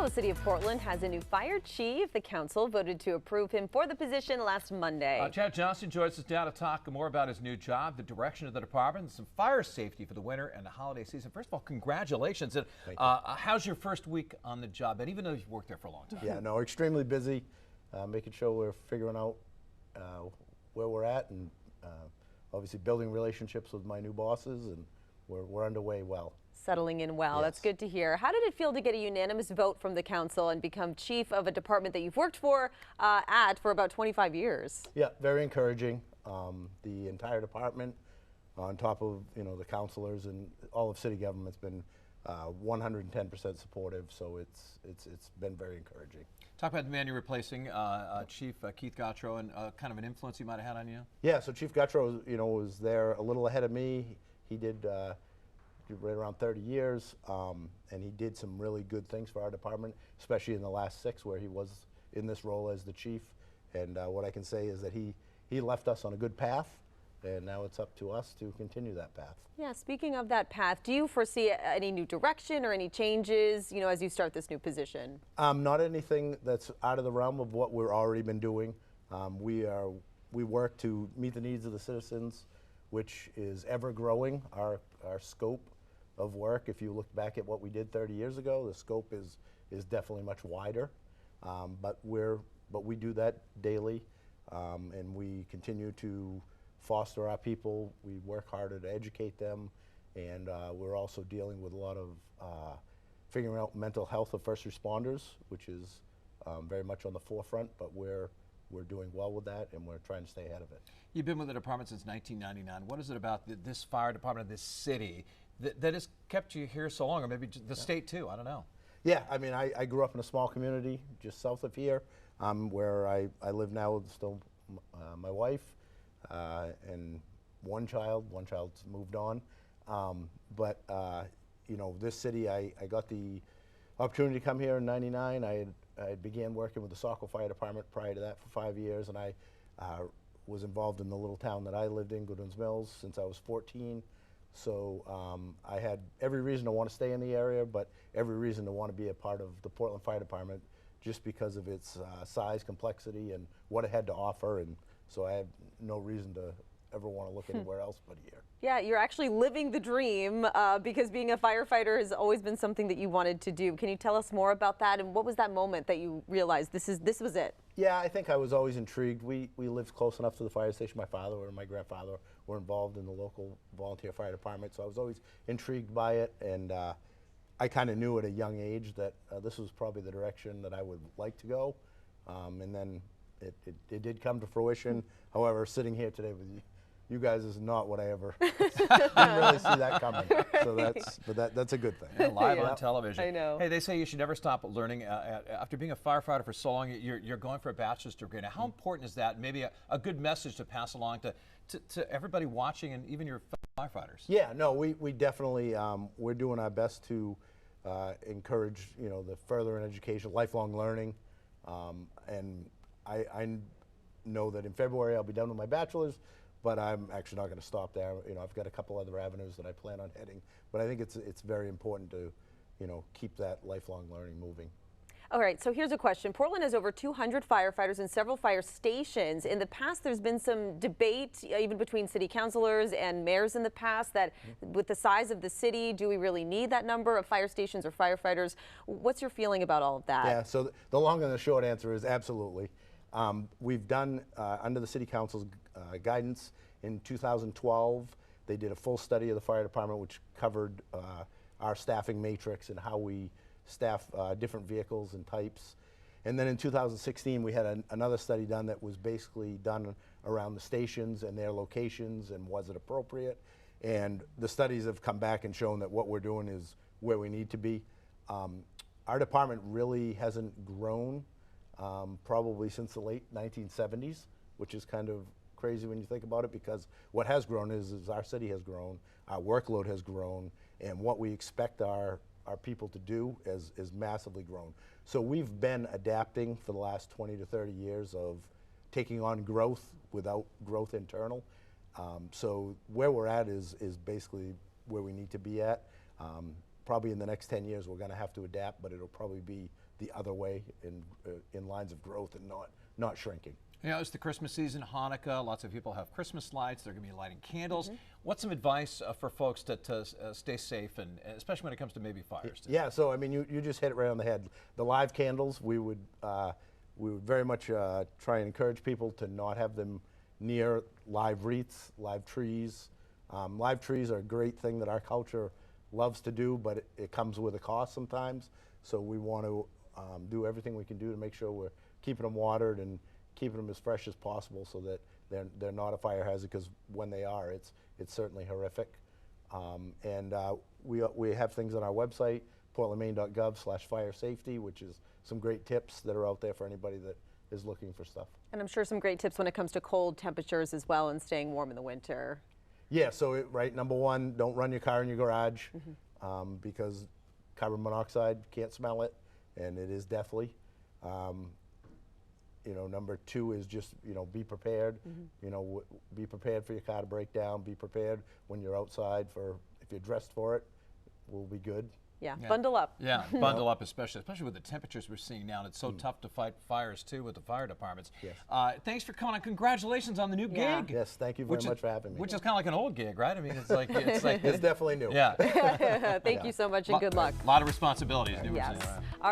Well, the city of Portland has a new fire chief. The council voted to approve him for the position last Monday. Chad Johnston joins us now to talk more about his new job, the direction of the department, and some fire safety for the winter and the holiday season. First of all, congratulations. And how's your first week on the job? And even though you've worked there for a long time. Yeah, no, extremely busy, making sure we're figuring out where we're at, and obviously building relationships with my new bosses, and we're underway well. Settling in well. Yes. That's good to hear. How did it feel to get a unanimous vote from the council and become chief of a department that you've worked for about 25 years? Yeah, very encouraging. The entire department, on top of the councilors and all of city government's been 110% supportive. So it's been very encouraging. Talk about the man you're replacing, Chief Keith Gautreau, and kind of an influence he might have had on you. Yeah, so Chief Gautreau, was there a little ahead of me. He did. Right around 30 years, and he did some really good things for our department, especially in the last 6 where he was in this role as the chief. And what I can say is that he left us on a good path, and now it's up to us to continue that path. Yeah, speaking of that path, do you foresee any new direction or any changes, as you start this new position? Not anything that's out of the realm of what we've already been doing. We work to meet the needs of the citizens, which is ever growing. Our scope of work, if you look back at what we did 30 years ago, the scope is definitely much wider. But we do that daily, and we continue to foster our people. We work harder to educate them, and we're also dealing with a lot of figuring out mental health of first responders, which is very much on the forefront, but we're doing well with that, and we're trying to stay ahead of it. You've been with the department since 1999. What is it about this fire department of this city that has kept you here so long, or maybe the state too? I don't know. Yeah, I mean, I grew up in a small community just south of here, where I live now with still my wife and one child. One child's moved on. But this city, I got the opportunity to come here in '99. I began working with the Saco Fire Department prior to that for 5 years, and I was involved in the little town that I lived in, Goodwin's Mills, since I was 14. So I had every reason to want to stay in the area, but every reason to want to be a part of the Portland Fire Department just because of its size, complexity, and what it had to offer. And so I have no reason to ever want to look anywhere else but here. Yeah, you're actually living the dream because being a firefighter has always been something that you wanted to do. Can you tell us more about that, and what was that moment that you realized this was it? Yeah, I think I was always intrigued. We lived close enough to the fire station. My father and my grandfather were involved in the local volunteer fire department, so I was always intrigued by it, and I kind of knew at a young age that this was probably the direction that I would like to go, and then it did come to fruition. However, sitting here today with you guys is not what I ever didn't really see that coming. So that's a good thing. Yeah, live on television. I know. Hey, they say you should never stop learning. After being a firefighter for so long, you're going for a bachelor's degree. Now, how important is that? Maybe a good message to pass along to everybody watching and even your firefighters. Yeah, no, we definitely we're doing our best to encourage the further in education, lifelong learning, and I know that in February I'll be done with my bachelor's. But I'm actually not going to stop there. I've got a couple other avenues that I plan on heading. But I think it's very important to, keep that lifelong learning moving. All right, so here's a question. Portland has over 200 firefighters and several fire stations. In the past, there's been some debate, even between city councilors and mayors in the past, that with the size of the city, do we really need that number of fire stations or firefighters? What's your feeling about all of that? Yeah, so the long and the short answer is absolutely. We've done, under the City Council's guidance, in 2012, they did a full study of the fire department, which covered our staffing matrix and how we staff different vehicles and types. And then in 2016, we had another study done that was basically done around the stations and their locations and was it appropriate. And the studies have come back and shown that what we're doing is where we need to be. Our department really hasn't grown probably since the late 1970s, which is kind of crazy when you think about it, because what has grown is our city has grown, our workload has grown, and what we expect our people to do is massively grown. So we've been adapting for the last 20 to 30 years of taking on growth without growth internal. So where we're at is basically where we need to be at. Probably in the next 10 years we're going to have to adapt, but it'll probably be the other way in lines of growth and not shrinking. You know, it's the Christmas season, Hanukkah. Lots of people have Christmas lights. They're going to be lighting candles. What's some advice for folks to stay safe, and especially when it comes to maybe fires? Yeah, so I mean, you just hit it right on the head. The live candles, we would very much try and encourage people to not have them near live wreaths, live trees. Live trees are a great thing that our culture loves to do, but it comes with a cost sometimes. So we want to do everything we can do to make sure we're keeping them watered and keeping them as fresh as possible, so that they're not a fire hazard, because when they are, it's certainly horrific. We have things on our website, portlandmaine.gov/fire safety, which is some great tips that are out there for anybody that is looking for stuff. And I'm sure some great tips when it comes to cold temperatures as well and staying warm in the winter. Yeah, so number one, don't run your car in your garage, because carbon monoxide, can't smell it, and it is deathly. Number two is just, be prepared. Be prepared for your car to break down. Be prepared when you're outside if you're dressed for it, we'll be good. Yeah, bundle up. Yeah, bundle up, especially with the temperatures we're seeing now. And it's so tough to fight fires, too, with the fire departments. Yes. Thanks for coming on. Congratulations on the new gig. Yes, thank you very much for having me. Which is kind of like an old gig, right? I mean, it's like it's definitely new. Yeah. Thank you so much, and good luck. A lot of responsibilities. Yes.